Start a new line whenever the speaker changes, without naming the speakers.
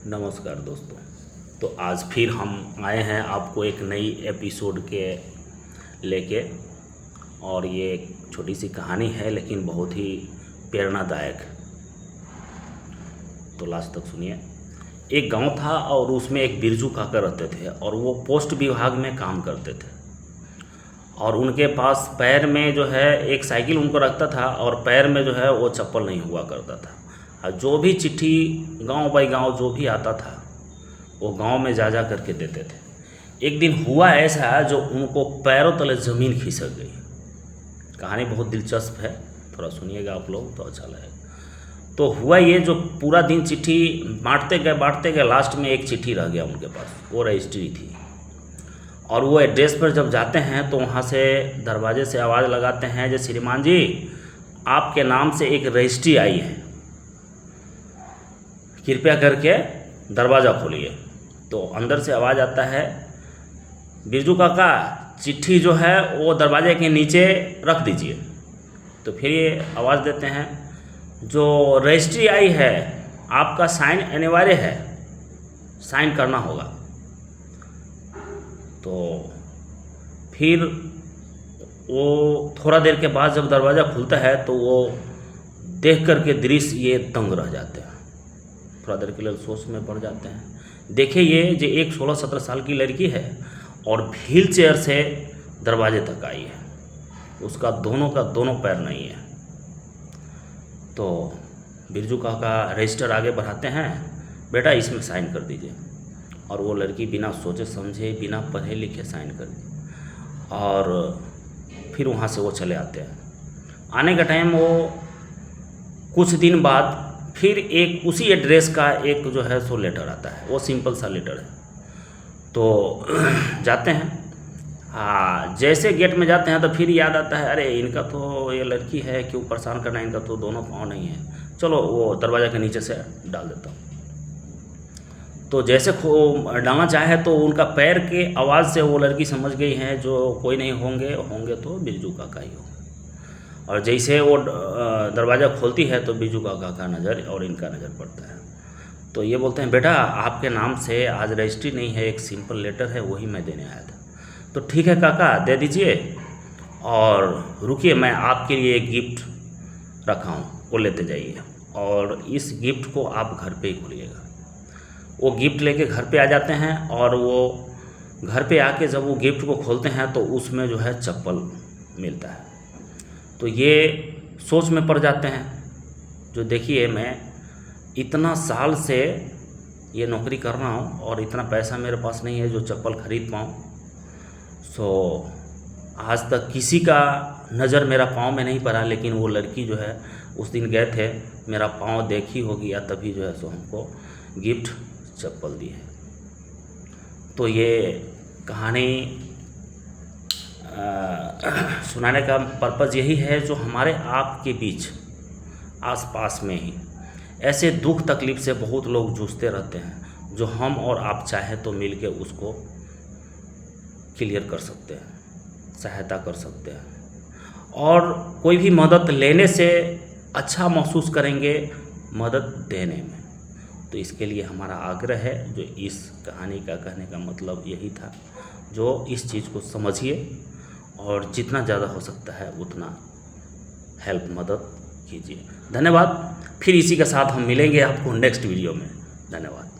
नमस्कार दोस्तों। तो आज फिर हम आए हैं आपको एक नई एपिसोड के लेके, और ये एक छोटी सी कहानी है लेकिन बहुत ही प्रेरणादायक। तो लास्ट तक सुनिए। एक गांव था और उसमें एक बिरजू काका रहते थे और वो पोस्ट विभाग में काम करते थे। और उनके पास पैर में जो है एक साइकिल उनको रखता था और पैर में जो है वो चप्पल नहीं हुआ करता था। और जो भी चिट्ठी गांव बाई गांव जो भी आता था वो गांव में जा करके देते थे। एक दिन हुआ ऐसा जो उनको पैरों तले ज़मीन खिसक गई। कहानी बहुत दिलचस्प है, थोड़ा सुनिएगा आप लोग तो अच्छा लगेगा। तो हुआ ये, जो पूरा दिन चिट्ठी बांटते गए लास्ट में एक चिट्ठी रह गया उनके पास। वो रजिस्ट्री थी और वो एड्रेस पर जब जाते हैं तो वहाँ से दरवाजे से आवाज़ लगाते हैं, जो श्रीमान जी आपके नाम से एक रजिस्ट्री आई है, कृपया करके दरवाज़ा खोलिए। तो अंदर से आवाज़ आता है, बिरजू काका चिट्ठी जो है वो दरवाजे के नीचे रख दीजिए। तो फिर ये आवाज़ देते हैं, जो रजिस्ट्री आई है आपका साइन अनिवार्य है, साइन करना होगा। तो फिर वो थोड़ा देर के बाद जब दरवाज़ा खुलता है तो वो देख कर के दृश्य ये दंग रह जाते हैं। थोड़ा देर के लिए सोच में पड़ जाते हैं। देखिए ये जो एक 16-17 साल की लड़की है और व्हील चेयर से दरवाजे तक आई है, उसका दोनों का दोनों पैर नहीं है। तो बिरजू काका रजिस्टर आगे बढ़ाते हैं, बेटा इसमें साइन कर दीजिए। और वो लड़की बिना सोचे समझे, बिना पढ़े लिखे साइन कर दी। और फिर वहाँ से वो चले आते हैं। आने का टाइम वो कुछ दिन बाद फिर एक उसी एड्रेस का एक जो है सो लेटर आता है। वो सिंपल सा लेटर है। तो जाते हैं, जैसे गेट में जाते हैं तो फिर याद आता है, अरे इनका तो ये लड़की है, क्यों परेशान करना, इनका तो दोनों पाँव नहीं है, चलो वो दरवाज़ा के नीचे से डाल देता हूँ। तो जैसे डालना चाहे तो उनका पैर के आवाज़ से वो लड़की समझ गई है जो कोई नहीं होंगे तो बिरजू काका ही होंगे। और जैसे वो दरवाज़ा खोलती है तो बिरजू काका का नज़र और इनका नज़र पड़ता है। तो ये बोलते हैं, बेटा आपके नाम से आज रजिस्ट्री नहीं है, एक सिंपल लेटर है, वही मैं देने आया था। तो ठीक है काका, दे दीजिए, और रुकिए मैं आपके लिए एक गिफ्ट रखा हूँ, वो लेते जाइए, और इस गिफ्ट को आप घर पे ही खोलिएगा। वो गिफ्ट लेके घर पे आ जाते हैं और वो घर पे आके जब वो गिफ्ट को खोलते हैं तो उसमें जो है चप्पल मिलता है। तो ये सोच में पड़ जाते हैं, जो देखिए मैं इतना साल से ये नौकरी कर रहा हूँ और इतना पैसा मेरे पास नहीं है जो चप्पल खरीद पाऊँ। सो आज तक किसी का नज़र मेरा पाँव में नहीं पड़ा, लेकिन वो लड़की जो है उस दिन गए थे, मेरा पाँव देखी होगी या तभी जो है सो हमको गिफ्ट चप्पल दी है। तो ये कहानी सुनाने का पर्पज़ यही है, जो हमारे आपके बीच आसपास में ही ऐसे दुख तकलीफ़ से बहुत लोग जूझते रहते हैं, जो हम और आप चाहे तो मिल के उसको क्लियर कर सकते हैं, सहायता कर सकते हैं। और कोई भी मदद लेने से अच्छा महसूस करेंगे मदद देने में। तो इसके लिए हमारा आग्रह है, जो इस कहानी का कहने का मतलब यही था, जो इस चीज़ को समझिए और जितना ज़्यादा हो सकता है उतना हेल्प मदद कीजिए। धन्यवाद। फिर इसी के साथ हम मिलेंगे आपको नेक्स्ट वीडियो में। धन्यवाद।